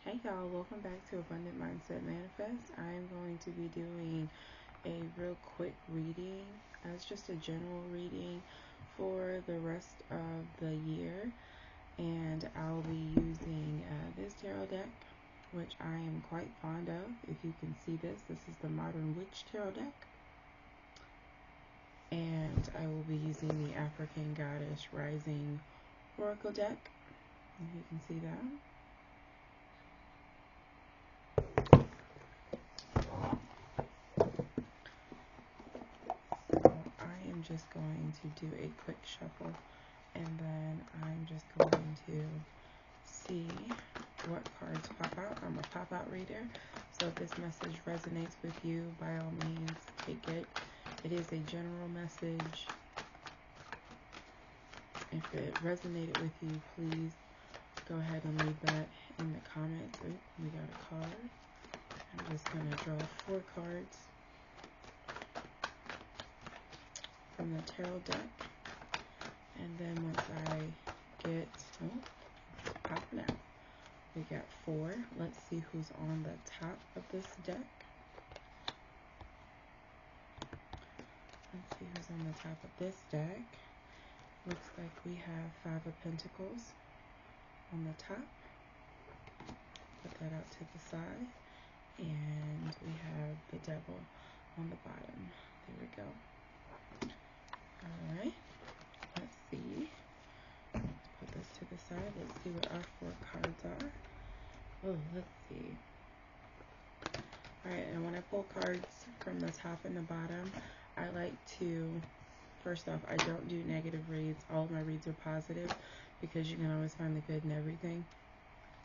Hey y'all, welcome back to Abundant Mindset Manifest. I'm going to be doing a real quick reading. It's just a general reading for the rest of the year, and I'll be using this tarot deck, which I am quite fond of. If you can see this is the Modern Witch Tarot deck, and I will be using the African Goddess Rising Oracle deck, if you can see that. Just going to do a quick shuffle, and then I'm just going to see what cards pop out. I'm a pop-out reader, so if this message resonates with you, by all means, take it. It is a general message. If it resonated with you, please go ahead and leave that in the comments. Ooh, we got a card. I'm just going to draw 4 cards from the tarot deck, and then once I get popping out, we got 4. Let's see who's on the top of this deck. Let's see who's on the top of this deck. Looks like we have 5 of Pentacles on the top. Put that out to the side, and we have the Devil on the bottom. There we go. Alright, let's see. Let's put this to the side. Let's see what our 4 cards are. Oh, let's see. Alright, and when I pull cards from the top and the bottom, I like to, first off, I don't do negative reads. All of my reads are positive because you can always find the good in everything.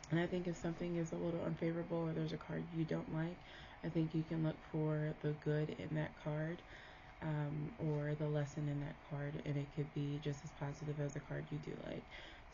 And I think if something is a little unfavorable or there's a card you don't like, I think you can look for the good in that card. Or the lesson in that card, and it could be just as positive as the card you do like.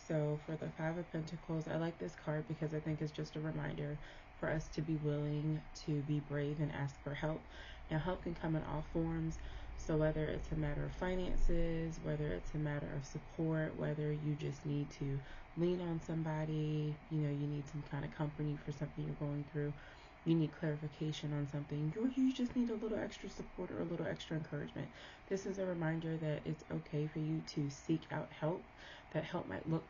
So for the 5 of Pentacles, I like this card because I think it's just a reminder for us to be willing to be brave and ask for help. Now, help can come in all forms, so whether it's a matter of finances, whether it's a matter of support, whether you just need to lean on somebody, you need some kind of company for something you're going through, you need clarification on something, or you just need a little extra support or a little extra encouragement. This is a reminder that it's okay for you to seek out help. That help might look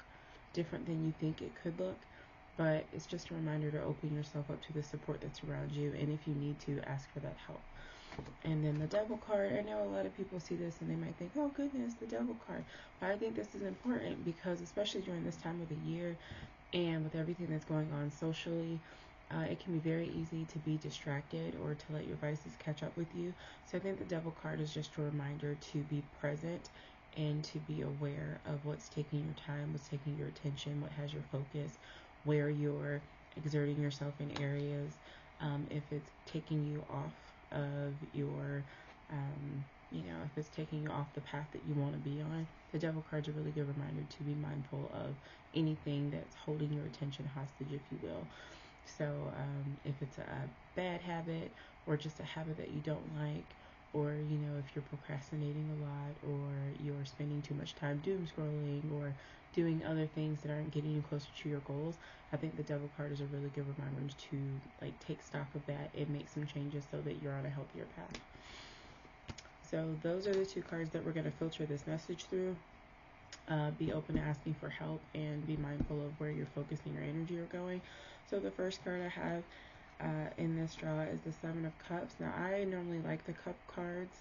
different than you think it could look, but it's just a reminder to open yourself up to the support that's around you, and if you need to, ask for that help. And then the Devil card, I know a lot of people see this and they might think, oh goodness, the Devil card. But I think this is important because especially during this time of the year and with everything that's going on socially, it can be very easy to be distracted or to let your vices catch up with you. So I think the Devil card is just a reminder to be present and to be aware of what's taking your time, what's taking your attention, what has your focus, where you're exerting yourself in areas, if it's taking you off of your, if it's taking you off the path that you want to be on. The Devil card's a really good reminder to be mindful of anything that's holding your attention hostage, if you will. So if it's a bad habit or just a habit that you don't like, or if you're procrastinating a lot, or you're spending too much time doom scrolling or doing other things that aren't getting you closer to your goals, I think the Devil card is a really good reminder to take stock of that and make some changes so that you're on a healthier path. So those are the 2 cards that we're going to filter this message through. Be open to asking for help and be mindful of where your focus and your energy are going. So the first card I have in this draw is the 7 of Cups. Now, I normally like the Cup cards.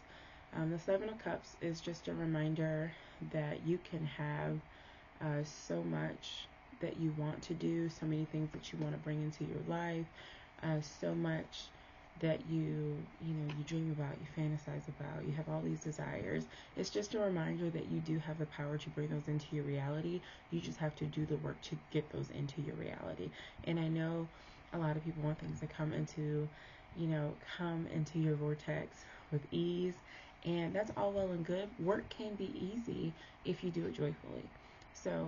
The 7 of Cups is just a reminder that you can have so much that you want to do, so many things that you want to bring into your life, so much that you dream about, you fantasize about, you have all these desires. It's just a reminder that you do have the power to bring those into your reality. You just have to do the work to get those into your reality. And I know a lot of people want things to come into your vortex with ease, and that's all well and good. Work can be easy if you do it joyfully. So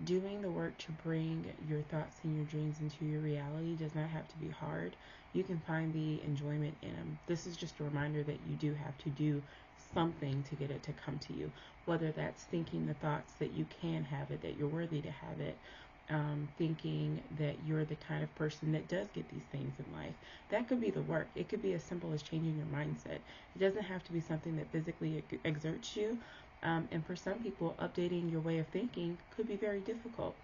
doing the work to bring your thoughts and your dreams into your reality does not have to be hard. You can find the enjoyment in them. This is just a reminder that you do have to do something to get it to come to you, whether that's thinking the thoughts that you can have it, that you're worthy to have it, thinking that you're the kind of person that does get these things in life. That could be the work. It could be as simple as changing your mindset. It doesn't have to be something that physically exerts you. And for some people, updating your way of thinking could be very difficult.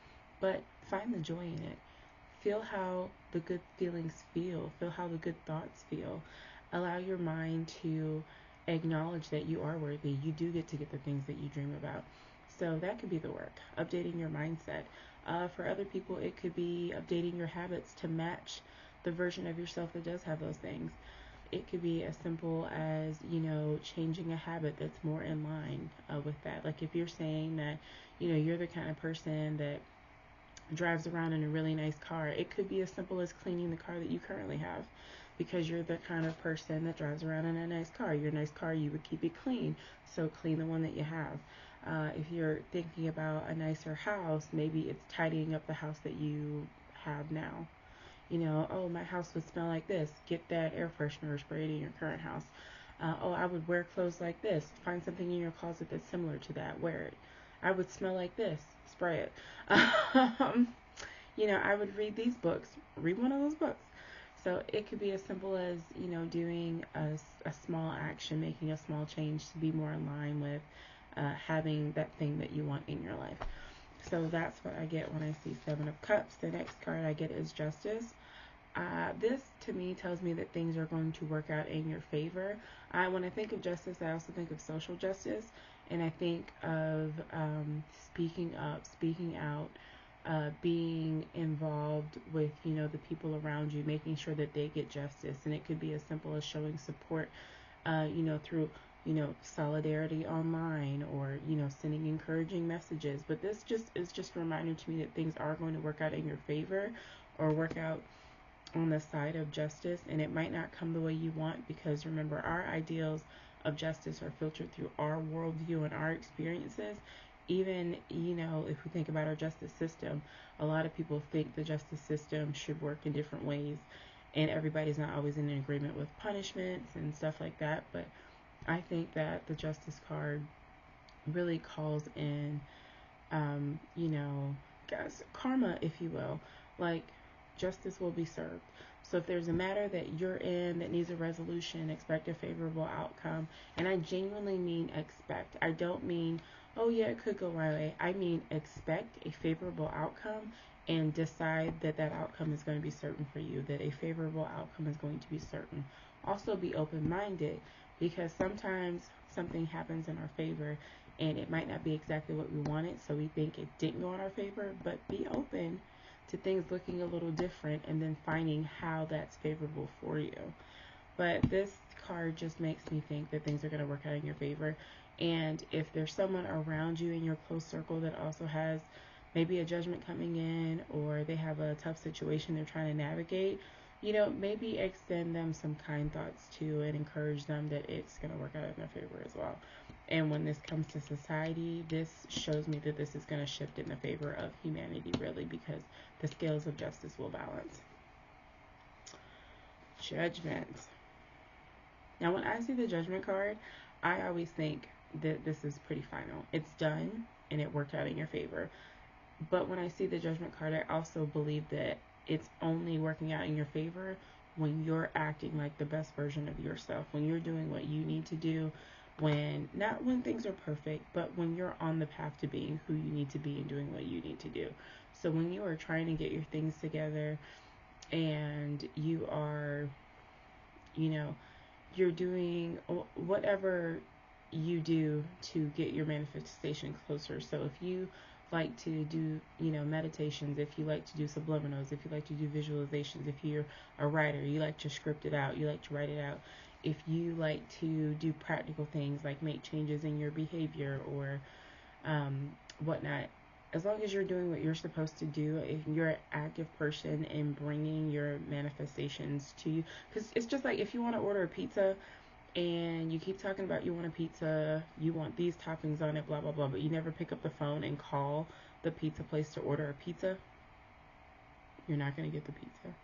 But find the joy in it. Feel how the good feelings feel. Feel how the good thoughts feel. Allow your mind to acknowledge that you are worthy. You do get to get the things that you dream about. So that could be the work, updating your mindset. For other people, it could be updating your habits to match the version of yourself that does have those things. It could be as simple as, changing a habit that's more in line with that. Like if you're saying that, you're the kind of person that drives around in a really nice car, it could be as simple as cleaning the car that you currently have, because you're the kind of person that drives around in a nice car. Your nice car, you would keep it clean, so clean the one that you have. If you're thinking about a nicer house, maybe it's tidying up the house that you have now. Oh, my house would smell like this. Get that air freshener sprayed in your current house. Oh, I would wear clothes like this. Find something in your closet that's similar to that. Wear it. I would smell like this. Spray it. I would read these books. Read one of those books. So it could be as simple as, doing a small action, making a small change to be more in line with having that thing that you want in your life. So that's what I get when I see Seven of Cups. The next card I get is Justice. This, to me, tells me that things are going to work out in your favor. When I think of justice, I also think of social justice. And I think of speaking up, speaking out, being involved with, the people around you, making sure that they get justice. And it could be as simple as showing support, through, solidarity online, or, sending encouraging messages. But this is just a reminder to me that things are going to work out in your favor, or work out on the side of justice. And it might not come the way you want, because remember, our ideals of justice are filtered through our worldview and our experiences. Even, if we think about our justice system, a lot of people think the justice system should work in different ways, and everybody's not always in agreement with punishments and stuff like that. But I think that the justice card really calls in, guys, karma, if you will. Like, justice will be served. So if there's a matter that you're in that needs a resolution, expect a favorable outcome. And I genuinely mean expect. I don't mean, oh yeah, it could go my way. I mean expect a favorable outcome, and decide that that outcome is going to be certain for you, that a favorable outcome is going to be certain. Also be open-minded, because sometimes something happens in our favor and it might not be exactly what we wanted, so we think it didn't go in our favor. But be open to things looking a little different, and then finding how that's favorable for you. But this card just makes me think that things are going to work out in your favor. And if there's someone around you in your close circle that also has maybe a judgment coming in, or they have a tough situation they're trying to navigate, maybe extend them some kind thoughts too, and encourage them that it's going to work out in their favor as well. And when this comes to society, this shows me that this is going to shift in the favor of humanity, really, because the scales of justice will balance. Judgment. Now, when I see the Judgment card, I always think that this is pretty final. It's done, and it worked out in your favor. But when I see the Judgment card, I also believe that it's only working out in your favor when you're acting like the best version of yourself, when you're doing what you need to do, not when things are perfect, but when you're on the path to being who you need to be and doing what you need to do. So when you are trying to get your things together, and you are, you're doing whatever you do to get your manifestation closer. So if you like to do, meditations, if you like to do subliminals, if you like to do visualizations, if you're a writer, you like to script it out, you like to write it out. If you like to do practical things like make changes in your behavior or whatnot, as long as you're doing what you're supposed to do, if you're an active person in bringing your manifestations to you, because it's just like if you want to order a pizza and you keep talking about you want a pizza, you want these toppings on it, blah, blah, blah, but you never pick up the phone and call the pizza place to order a pizza, you're not going to get the pizza.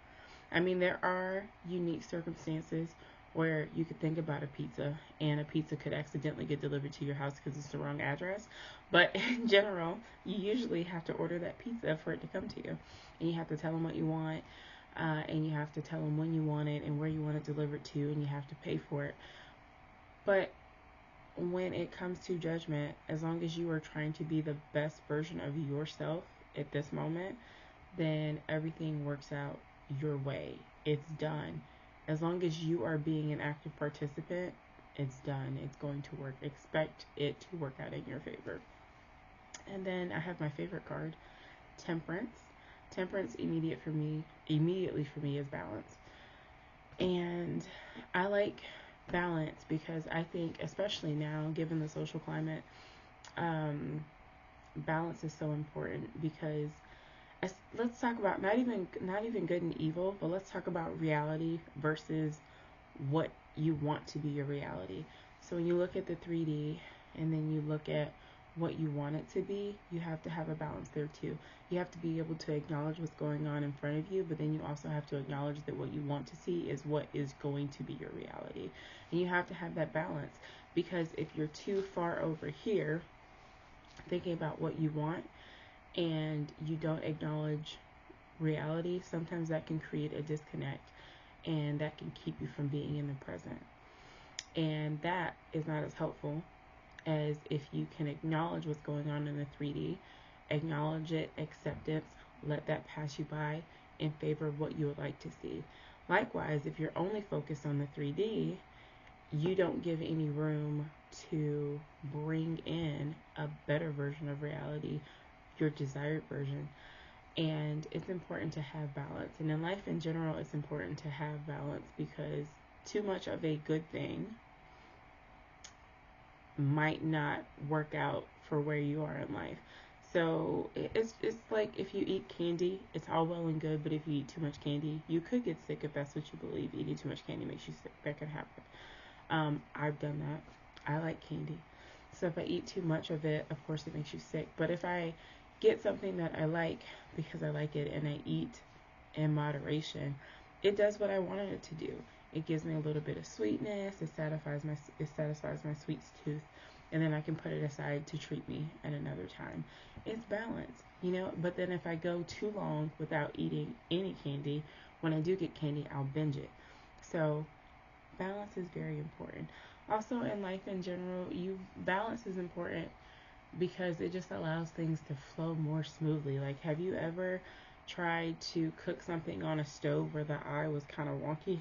I mean, there are unique circumstances where you could think about a pizza, and a pizza could accidentally get delivered to your house because it's the wrong address. But in general, you usually have to order that pizza for it to come to you, and you have to tell them what you want, and you have to tell them when you want it and where you want it delivered to, and you have to pay for it. But when it comes to judgment, as long as you are trying to be the best version of yourself at this moment, then everything works out your way. It's done. As long as you are being an active participant, it's done. It's going to work. Expect it to work out in your favor. And then I have my favorite card, Temperance. Temperance immediately for me is balance. And I like balance because I think, especially now, given the social climate, balance is so important because let's talk about not even good and evil, but let's talk about reality versus what you want to be your reality. So when you look at the 3D and then you look at what you want it to be, you have to have a balance there too. You have to be able to acknowledge what's going on in front of you, but then you also have to acknowledge that what you want to see is what is going to be your reality. And you have to have that balance, because if you're too far over here thinking about what you want and you don't acknowledge reality, sometimes that can create a disconnect, and that can keep you from being in the present. And that is not as helpful as if you can acknowledge what's going on in the 3D, acknowledge it, acceptance, let that pass you by in favor of what you would like to see. Likewise, if you're only focused on the 3D, you don't give any room to bring in a better version of reality, your desired version. And it's important to have balance. And in life in general, it's important to have balance, because too much of a good thing might not work out for where you are in life. So it's like if you eat candy, it's all well and good, but if you eat too much candy, you could get sick if that's what you believe. Eating too much candy makes you sick. That can happen. I've done that. I like candy. So if I eat too much of it, of course it makes you sick. But if I get something that I like because I like it and I eat in moderation, it does what I wanted it to do. It gives me a little bit of sweetness. It satisfies my sweet tooth, and then I can put it aside to treat me at another time. It's balance, But then if I go too long without eating any candy, when I do get candy, I'll binge it. So balance is very important. Also in life in general, balance is important because it just allows things to flow more smoothly. Like, have you ever tried to cook something on a stove where the eye was kind of wonky?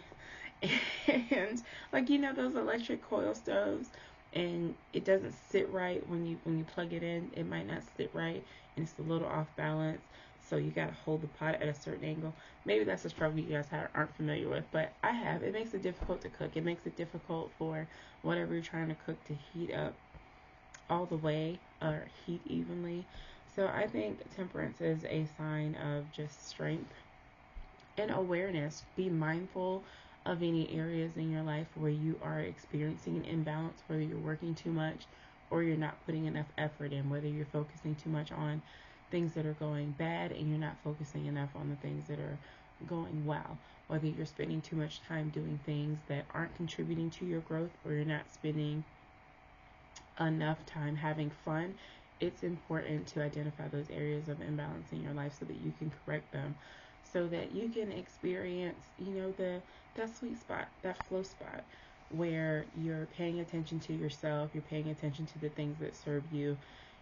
And like, those electric coil stoves, and it doesn't sit right when you plug it in. It might not sit right, and it's a little off balance, so you got to hold the pot at a certain angle. Maybe that's just probably you guys aren't familiar with, but I have. It makes it difficult to cook. It makes it difficult for whatever you're trying to cook to heat up all the way or heat evenly. So I think temperance is a sign of just strength and awareness. Be mindful of any areas in your life where you are experiencing an imbalance, whether you're working too much or you're not putting enough effort in, whether you're focusing too much on things that are going bad and you're not focusing enough on the things that are going well, whether you're spending too much time doing things that aren't contributing to your growth, or you're not spending enough time having fun. It's important to identify those areas of imbalance in your life so that you can correct them, so that you can experience, that sweet spot, that flow spot, where you're paying attention to yourself, you're paying attention to the things that serve you,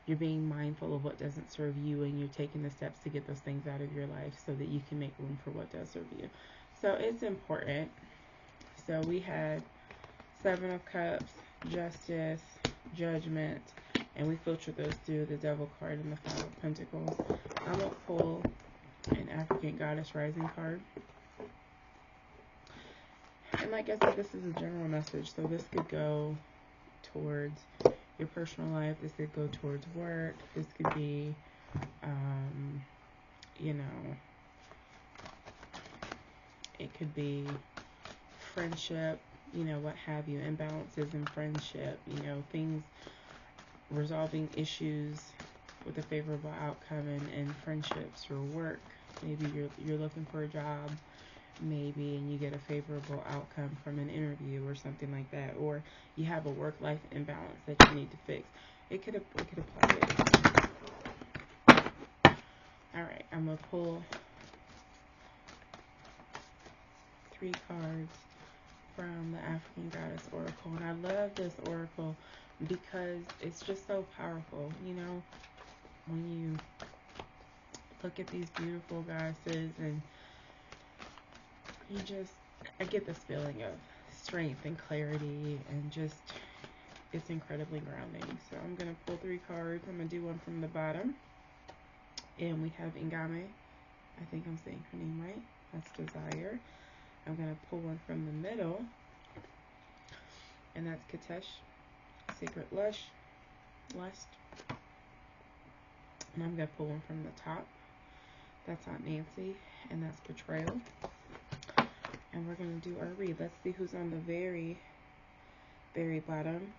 you're being mindful of what doesn't serve you, and you're taking the steps to get those things out of your life so that you can make room for what does serve you. So it's important. So we had Seven of Cups, Justice, Judgment, and we filtered those through the Devil card and the Five of Pentacles. I'm going to pull an African Goddess Rising card. And like I said, this is a general message, so this could go towards your personal life, this could go towards work, this could be, it could be friendship, what have you, imbalances in friendship, things, resolving issues with a favorable outcome in friendships or work. Maybe you're looking for a job maybe, and you get a favorable outcome from an interview or something like that, or you have a work-life imbalance that you need to fix. It could apply it. All right, I'm gonna pull 3 cards from the African Goddess Oracle, and I love this oracle because it's just so powerful. You know, when you look at these beautiful goddesses, and I get this feeling of strength and clarity, and just, it's incredibly grounding. So I'm going to pull 3 cards. I'm going to do one from the bottom. And we have Ngame. I think I'm saying her name right. That's Desire. I'm going to pull one from the middle. And that's Katesh. Sacred Lust. And I'm going to pull one from the top. That's Aunt Nancy. And that's Betrayal. And we're going to do our read. Let's see who's on the very, very bottom.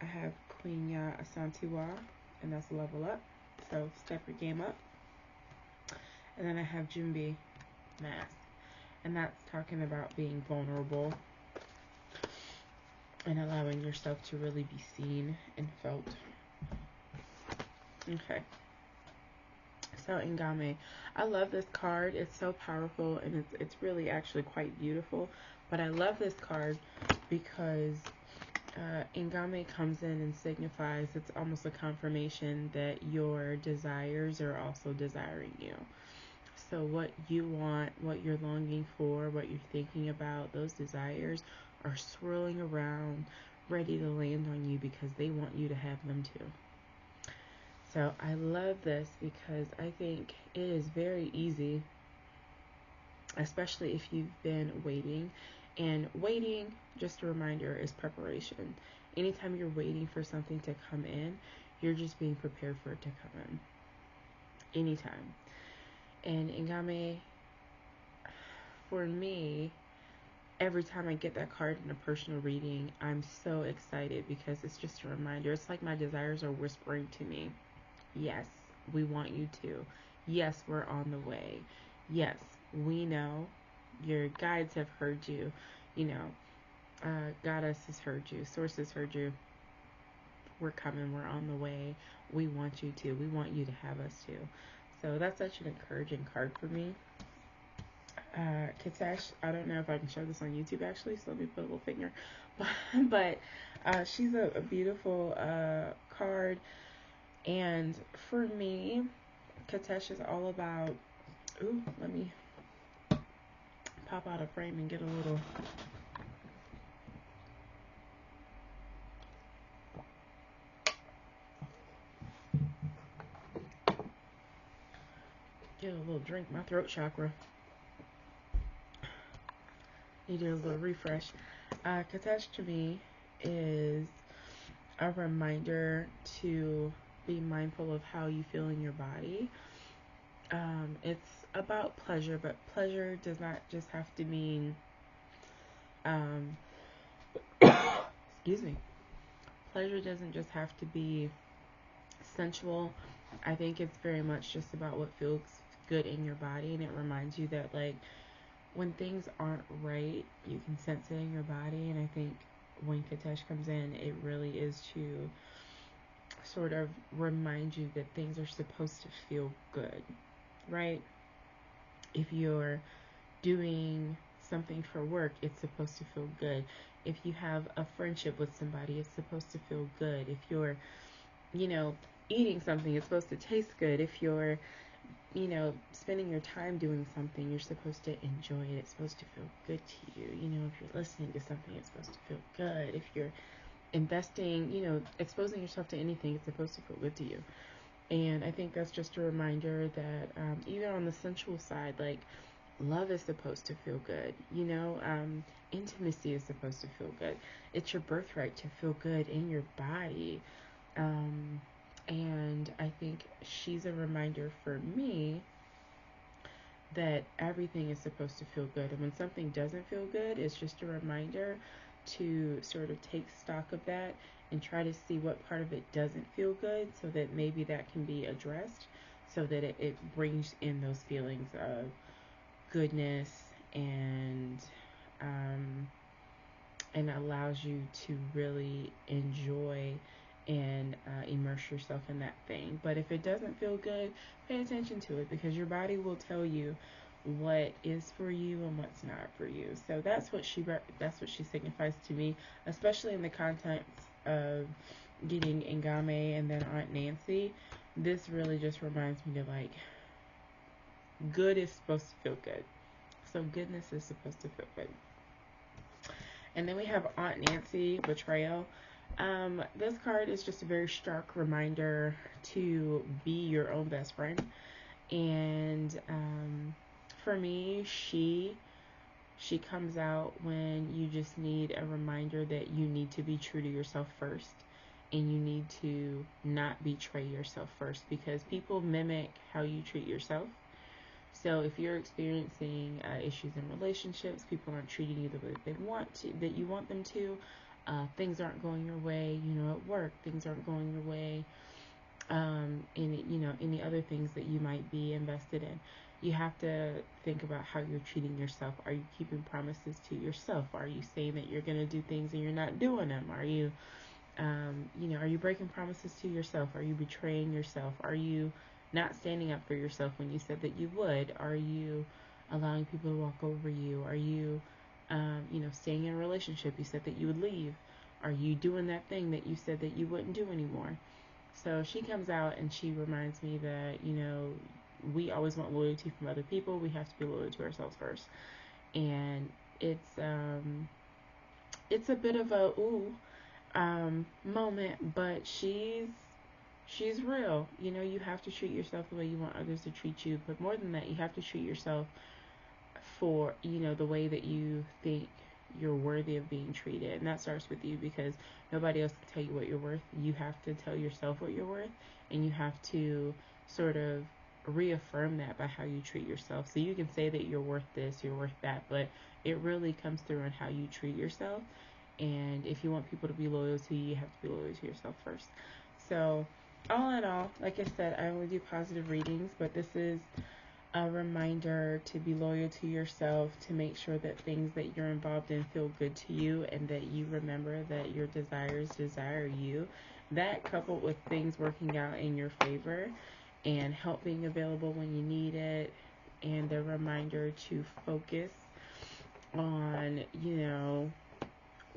I have Queen Ya Asantewa, and that's Level Up. So step your game up. And then I have Junbi Mask, and that's talking about being vulnerable and allowing yourself to really be seen and felt. Okay. So Ngame, I love this card. It's so powerful, and it's really actually quite beautiful. But I love this card because Ngame comes in and signifies, it's almost a confirmation that your desires are also desiring you. So what you want, what you're longing for, what you're thinking about, those desires are swirling around, ready to land on you because they want you to have them too. So I love this because I think it is very easy, especially if you've been waiting. And waiting, just a reminder, is preparation. Anytime you're waiting for something to come in, you're just being prepared for it to come in. Anytime. And Ngame, for me, every time I get that card in a personal reading, I'm so excited because it's just a reminder. It's like my desires are whispering to me, yes, we want you to. Yes, we're on the way. Yes, we know. Your guides have heard you. You know, Goddess has heard you. Source has heard you. We're coming. We're on the way. We want you to. We want you to have us too. So that's such an encouraging card for me. Katesh, I don't know if I can show this on YouTube actually, so let me put a little finger. But she's a beautiful card. And for me, Katesh is all about, ooh, let me pop out a frame and get a little, drink, my throat chakra needed a little refresh. Katesh to me is a reminder to be mindful of how you feel in your body. It's about pleasure, but pleasure does not just have to mean, excuse me, pleasure doesn't just have to be sensual. I think it's very much just about what feels good in your body, and it reminds you that, like, when things aren't right, you can sense it in your body. And I think when Katesh comes in, it really is to sort of remind you that things are supposed to feel good, right? If you're doing something for work, it's supposed to feel good. If you have a friendship with somebody, it's supposed to feel good. If you're, eating something, it's supposed to taste good. If you're, spending your time doing something, you're supposed to enjoy it. It's supposed to feel good to you. If you're listening to something, it's supposed to feel good. If you're investing, exposing yourself to anything, it's supposed to feel good to you. And I think that's just a reminder that even on the sensual side, like, love is supposed to feel good. Intimacy is supposed to feel good. It's your birthright to feel good in your body. And I think she's a reminder for me that everything is supposed to feel good. And when something doesn't feel good, it's just a reminder to sort of take stock of that and try to see what part of it doesn't feel good, so that maybe that can be addressed, so that it brings in those feelings of goodness and allows you to really enjoy and immerse yourself in that thing. But if it doesn't feel good, pay attention to it, because your body will tell you what is for you and what's not for you. So that's what she signifies to me, especially in the context of getting Ngame and then Aunt Nancy. This really just reminds me to, like, good is supposed to feel good. So goodness is supposed to feel good. And then we have Aunt Nancy, Betrayal. This card is just a very stark reminder to be your own best friend. And for me, she comes out when you just need a reminder that you need to be true to yourself first, and you need to not betray yourself first, because people mimic how you treat yourself. So if you're experiencing issues in relationships, people aren't treating you the way that you want them to, things aren't going your way, at work, things aren't going your way, any other things that you might be invested in. You have to think about how you're treating yourself. Are you keeping promises to yourself? Are you saying that you're going to do things and you're not doing them? Are you, are you breaking promises to yourself? Are you betraying yourself? Are you not standing up for yourself when you said that you would? Are you allowing people to walk over you? Are you, staying in a relationship you said that you would leave? Are you doing that thing that you said that you wouldn't do anymore? So she comes out and she reminds me that, we always want loyalty from other people. We have to be loyal to ourselves first. And it's a bit of a moment, but she's real. You have to treat yourself the way you want others to treat you. But more than that, you have to treat yourself for, the way that you think you're worthy of being treated. And that starts with you, because nobody else can tell you what you're worth. You have to tell yourself what you're worth, and you have to sort of reaffirm that by how you treat yourself. So you can say that you're worth this, you're worth that, but it really comes through in how you treat yourself. And if you want people to be loyal to you, you have to be loyal to yourself first. So all in all, like I said, I only do positive readings, but this is a reminder to be loyal to yourself, to make sure that things that you're involved in feel good to you, and that you remember that your desires desire you. That, coupled with things working out in your favor and help being available when you need it, and a reminder to focus on,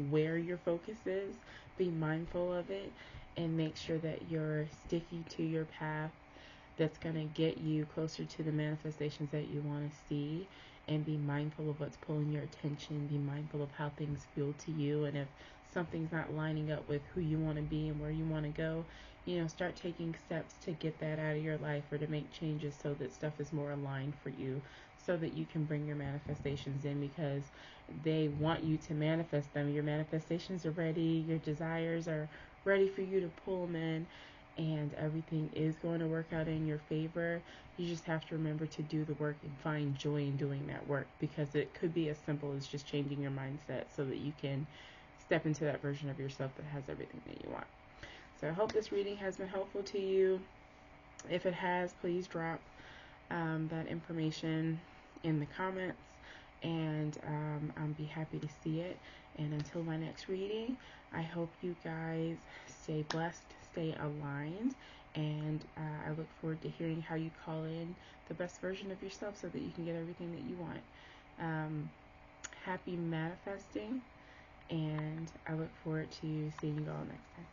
where your focus is, be mindful of it, and make sure that you're sticking to your path that's going to get you closer to the manifestations that you want to see. And be mindful of what's pulling your attention. Be mindful of how things feel to you, and if something's not lining up with who you want to be and where you want to go, start taking steps to get that out of your life, or to make changes so that stuff is more aligned for you, so that you can bring your manifestations in, because they want you to manifest them. Your manifestations are ready, your desires are ready for you to pull them in, and everything is going to work out in your favor. You just have to remember to do the work and find joy in doing that work, because it could be as simple as just changing your mindset so that you can step into that version of yourself that has everything that you want. So I hope this reading has been helpful to you. If it has, please drop that information in the comments, and I'll be happy to see it. And until my next reading, I hope you guys stay blessed, stay aligned, and I look forward to hearing how you call in the best version of yourself so that you can get everything that you want. Happy manifesting, and I look forward to seeing you all next time.